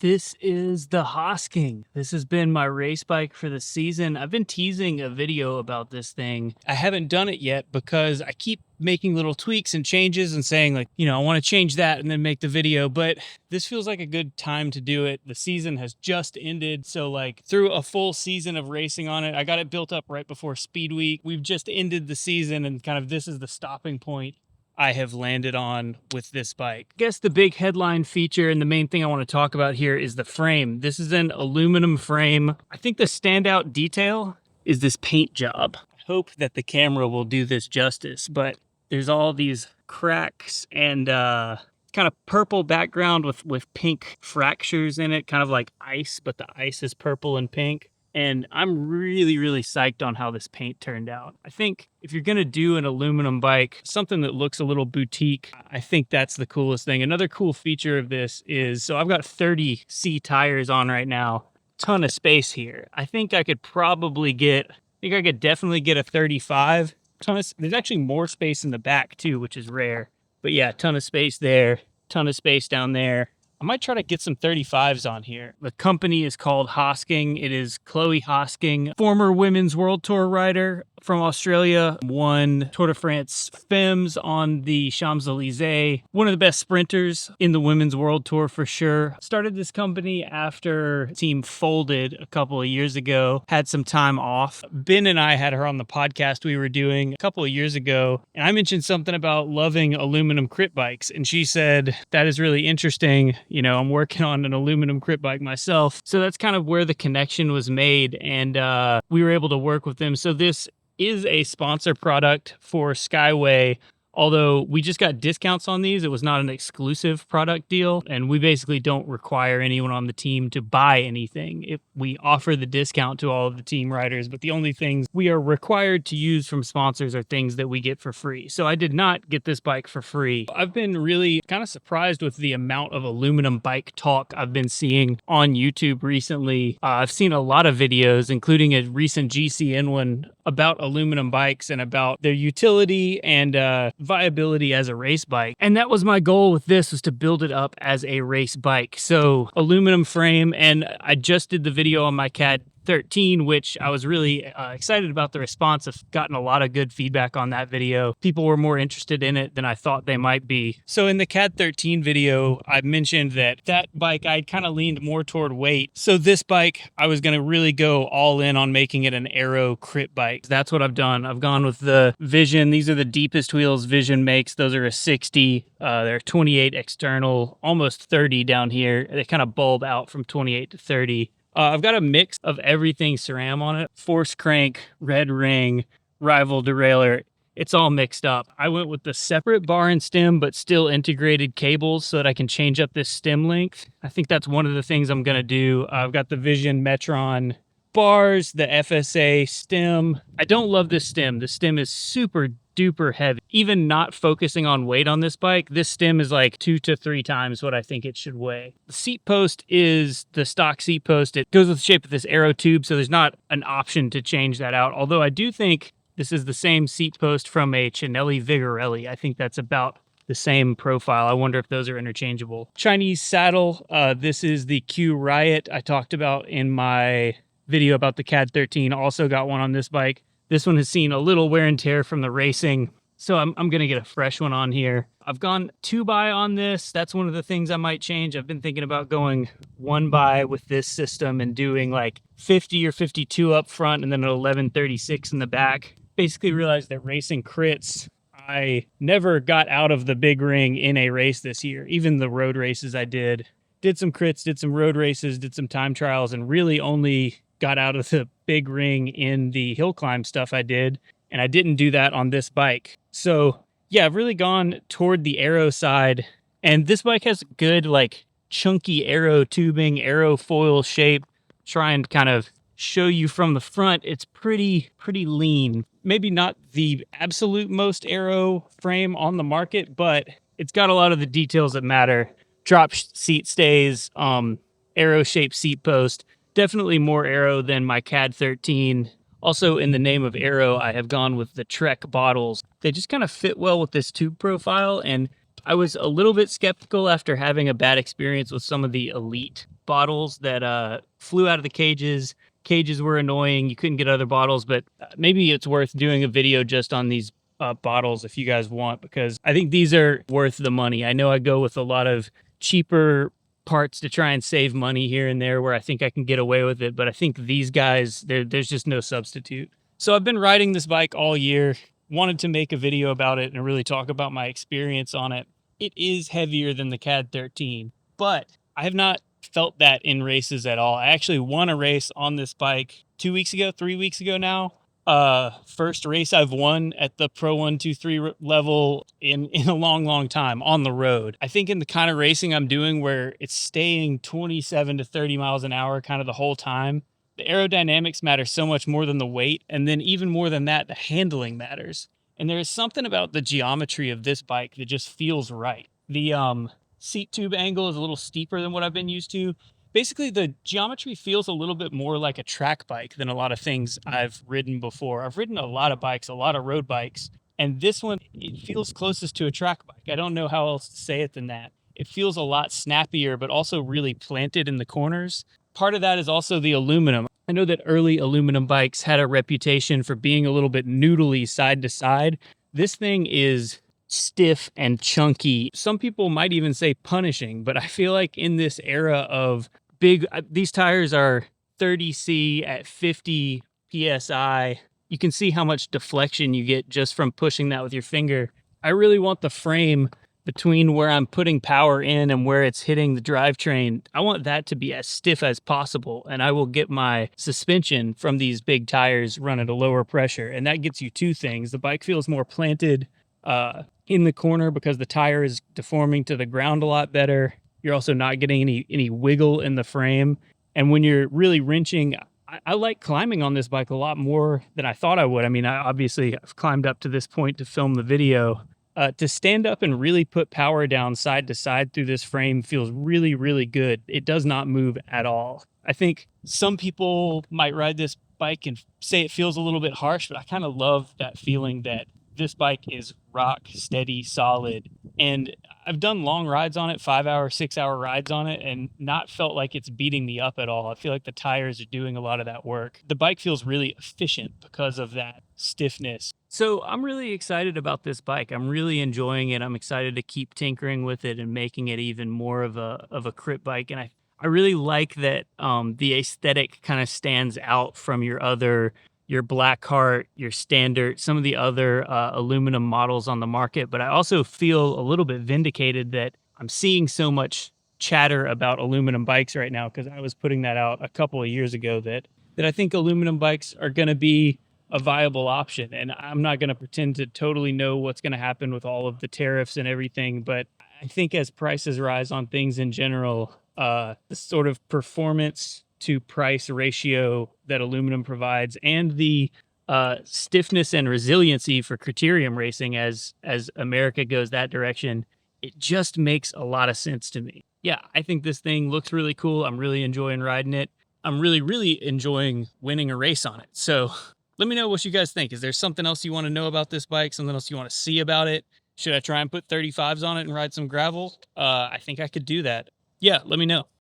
This is the Hosking. This has been my race bike for the season. I've been teasing a video about this thing. I haven't done it yet because I keep making little tweaks and changes and saying like, I want to change that and then make the video, but this feels like a good time to do it. The season has just ended. So like through a full season of racing on it, I got it built up right before Speed Week. We've just ended the season and kind of this is the stopping point I have landed on with this bike. I guess the big headline feature and the main thing I want to talk about here is the frame. This is an aluminum frame. I think the standout detail is this paint job. I hope that the camera will do this justice, but there's all these cracks and kind of purple background with pink fractures in it, kind of like ice, but the ice is purple and pink. And I'm really, really psyched on how this paint turned out. I think if you're going to do an aluminum bike, something that looks a little boutique, I think that's the coolest thing. Another cool feature of this is, so I've got 30C tires on right now, ton of space here. I think I could definitely get a 35. There's actually more space in the back too, which is rare. But yeah, ton of space there, ton of space down there. I might try to get some 35s on here. The company is called Hosking. It is Chloe Hosking, former Women's World Tour rider from Australia, won Tour de France Femmes on the Champs-Élysées. One of the best sprinters in the Women's World Tour for sure. Started this company after the team folded a couple of years ago, had some time off. Ben and I had her on the podcast we were doing a couple of years ago, and I mentioned something about loving aluminum crit bikes, and she said, that is really interesting. I'm working on an aluminum crit bike myself. So that's kind of where the connection was made, and we were able to work with them. So this is a sponsor product for Skyway. Although we just got discounts on these, it was not an exclusive product deal, and we basically don't require anyone on the team to buy anything. If we offer the discount to all of the team riders, but the only things we are required to use from sponsors are things that we get for free. So I did not get this bike for free. I've been really kind of surprised with the amount of aluminum bike talk I've been seeing on YouTube recently. I've seen a lot of videos, including a recent GCN one about aluminum bikes and about their utility and viability as a race bike. And that was my goal with this, was to build it up as a race bike. So aluminum frame, and I just did the video on my CAD 13, which I was really excited about the response. I've gotten a lot of good feedback on that video. People were more interested in it than I thought they might be. So in the CAD 13 video, I mentioned that bike, I'd kind of leaned more toward weight. So this bike, I was going to really go all in on making it an aero crit bike. That's what I've done. I've gone with the Vision. These are the deepest wheels Vision makes. Those are a 60. They're 28 external, almost 30 down here. They kind of bulb out from 28 to 30. I've got a mix of everything SRAM on it. Force crank, red ring, rival derailleur. It's all mixed up. I went with the separate bar and stem, but still integrated cables so that I can change up this stem length. I think that's one of the things I'm going to do. I've got the Vision Metron bars, the FSA stem. I don't love this stem. The stem is super duper heavy. Even not focusing on weight on this bike, this stem is like 2 to 3 times what I think it should weigh. The seat post is the stock seat post. It goes with the shape of this aero tube, so there's not an option to change that out. Although I do think this is the same seat post from a Cinelli Vigorelli. I think that's about the same profile. I wonder if those are interchangeable. Chinese saddle. This is the Q Riot I talked about in my video about the CAD 13. Also got one on this bike. This one has seen a little wear and tear from the racing, so I'm going to get a fresh one on here. I've gone 2x on this. That's one of the things I might change. I've been thinking about going 1x with this system and doing like 50 or 52 up front and then an 1136 in the back. Basically realized that racing crits, I never got out of the big ring in a race this year. Even the road races I did some crits, did some road races, did some time trials, and really only got out of the big ring in the hill climb stuff I did, and I didn't do that on this bike. So yeah, I've really gone toward the aero side, and this bike has good like chunky aero tubing, aerofoil shape. Try and kind of show you from the front, it's pretty lean. Maybe not the absolute most aero frame on the market, but it's got a lot of the details that matter. Drop seat stays, aero shaped seat post. Definitely more aero than my CAD 13. Also, in the name of aero, I have gone with the Trek bottles. They just kind of fit well with this tube profile, and I was a little bit skeptical after having a bad experience with some of the Elite bottles that flew out of the cages. Cages were annoying. You couldn't get other bottles, but maybe it's worth doing a video just on these bottles if you guys want, because I think these are worth the money. I know I go with a lot of cheaper parts to try and save money here and there where I think I can get away with it, but I think these guys, there's just no substitute. So I've been riding this bike all year, wanted to make a video about it and really talk about my experience on it. It is heavier than the CAD 13, but I have not felt that in races at all. I actually won a race on this bike 2 weeks ago, 3 weeks ago now. First race I've won at the Pro 123 level in a long time on the road. I think in the kind of racing I'm doing where it's staying 27 to 30 miles an hour kind of the whole time, the aerodynamics matter so much more than the weight. And then even more than that, the handling matters. And there is something about the geometry of this bike that just feels right. The seat tube angle is a little steeper than what I've been used to. Basically, the geometry feels a little bit more like a track bike than a lot of things I've ridden before. I've ridden a lot of bikes, a lot of road bikes, and this one, it feels closest to a track bike. I don't know how else to say it than that. It feels a lot snappier, but also really planted in the corners. Part of that is also the aluminum. I know that early aluminum bikes had a reputation for being a little bit noodly side to side. This thing is stiff and chunky. Some people might even say punishing, but I feel like in this era of these tires are 30C at 50 PSI. You can see how much deflection you get just from pushing that with your finger. I really want the frame between where I'm putting power in and where it's hitting the drivetrain. I want that to be as stiff as possible, and I will get my suspension from these big tires run at a lower pressure, and that gets you two things. The bike feels more planted in the corner because the tire is deforming to the ground a lot better. You're also not getting any wiggle in the frame. And when you're really wrenching, I like climbing on this bike a lot more than I thought I would. I mean, I've climbed up to this point to film the video. To stand up and really put power down side to side through this frame feels really, really good. It does not move at all. I think some people might ride this bike and say it feels a little bit harsh, but I kind of love that feeling that this bike is rock steady, solid. And I've done long rides on it, 5-hour, 6-hour rides on it, and not felt like it's beating me up at all. I feel like the tires are doing a lot of that work. The bike feels really efficient because of that stiffness. So I'm really excited about this bike. I'm really enjoying it. I'm excited to keep tinkering with it and making it even more of a crit bike. And I really like that the aesthetic kind of stands out from your Blackheart, your Standert, some of the other aluminum models on the market. But I also feel a little bit vindicated that I'm seeing so much chatter about aluminum bikes right now, because I was putting that out a couple of years ago that I think aluminum bikes are going to be a viable option. And I'm not going to pretend to totally know what's going to happen with all of the tariffs and everything, but I think as prices rise on things in general, the sort of performance to price ratio that aluminum provides, and the stiffness and resiliency for criterium racing as America goes that direction, it just makes a lot of sense to me. Yeah, I think this thing looks really cool. I'm really enjoying riding it. I'm really, really enjoying winning a race on it. So let me know what you guys think. Is there something else you want to know about this bike? Something else you want to see about it? Should I try and put 35s on it and ride some gravel? I think I could do that. Yeah, let me know.